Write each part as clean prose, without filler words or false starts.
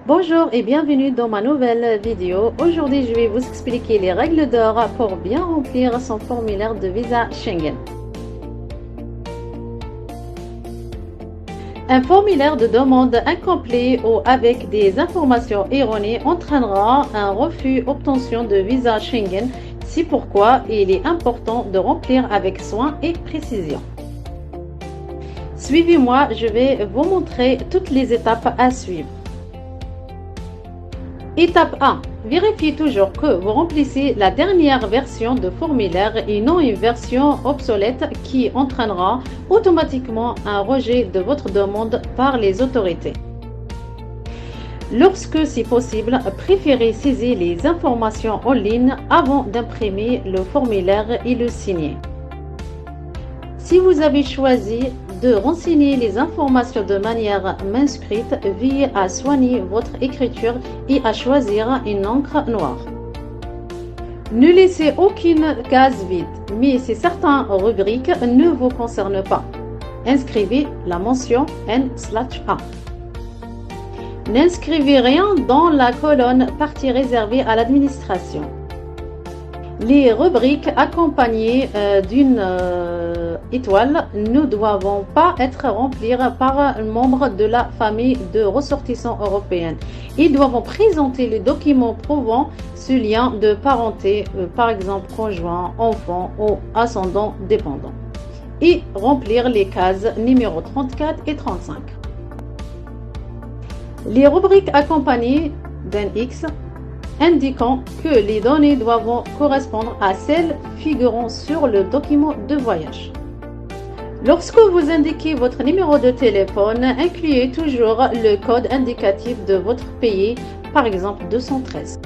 Bonjour et bienvenue dans ma nouvelle vidéo. Aujourd'hui, je vais vous expliquer les règles d'or pour bien remplir son formulaire de visa Schengen. Un formulaire de demande incomplet ou avec des informations erronées entraînera un refus d'obtention de visa Schengen. C'est pourquoi il est important de remplir avec soin et précision. Suivez-moi, je vais vous montrer toutes les étapes à suivre. Étape 1. Vérifiez toujours que vous remplissez la dernière version de formulaire et non une version obsolète qui entraînera automatiquement un rejet de votre demande par les autorités. Lorsque c'est possible, préférez saisir les informations en ligne avant d'imprimer le formulaire et le signer. Si vous avez choisi de renseigner les informations de manière manuscrite, veillez à soigner votre écriture et à choisir une encre noire. Ne laissez aucune case vide, mais si certaines rubriques ne vous concernent pas, inscrivez la mention N/A. N'inscrivez rien dans la colonne partie réservée à l'administration. Les rubriques accompagnées d'une étoile ne doivent pas être remplies par un membre de la famille de ressortissants européens. Ils doivent présenter les documents prouvant ce lien de parenté, par exemple conjoint, enfant ou ascendant dépendant, et remplir les cases numéro 34 et 35. Les rubriques accompagnées d'un X indiquant que les données doivent correspondre à celles figurant sur le document de voyage. Lorsque vous indiquez votre numéro de téléphone, incluez toujours le code indicatif de votre pays, par exemple 213.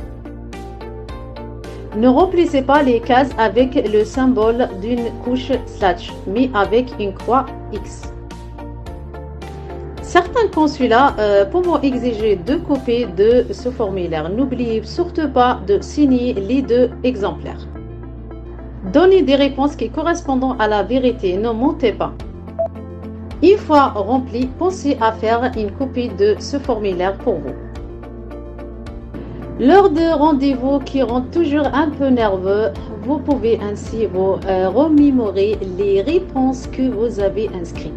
Ne remplissez pas les cases avec le symbole d'une couche /, mais avec une croix X. Certains consulats pourront exiger 2 copies de ce formulaire. N'oubliez surtout pas de signer les 2 exemplaires. Donnez des réponses qui correspondent à la vérité, ne mentez pas. Une fois rempli, pensez à faire une copie de ce formulaire pour vous. Lors de rendez-vous qui rend toujours un peu nerveux, vous pouvez ainsi vous remémorer les réponses que vous avez inscrites.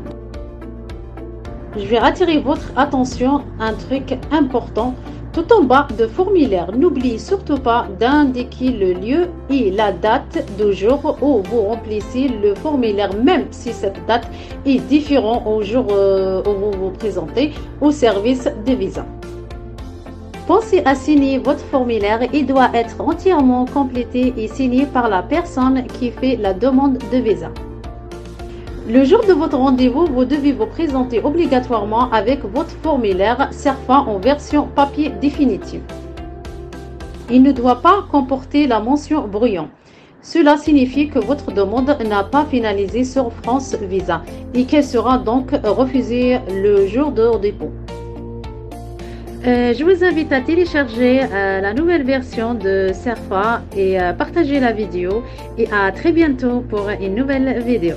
Je vais attirer votre attention à un truc important. Tout en bas de formulaire, n'oubliez surtout pas d'indiquer le lieu et la date du jour où vous remplissez le formulaire, même si cette date est différente au jour où vous vous présentez au service de visa. Pensez à signer votre formulaire. Il doit être entièrement complété et signé par la personne qui fait la demande de visa. Le jour de votre rendez-vous, vous devez vous présenter obligatoirement avec votre formulaire CERFA en version papier définitive. Il ne doit pas comporter la mention brouillon. Cela signifie que votre demande n'a pas finalisé sur France Visa et qu'elle sera donc refusée le jour de dépôt. Je vous invite à télécharger la nouvelle version de CERFA et partager la vidéo. Et à très bientôt pour une nouvelle vidéo.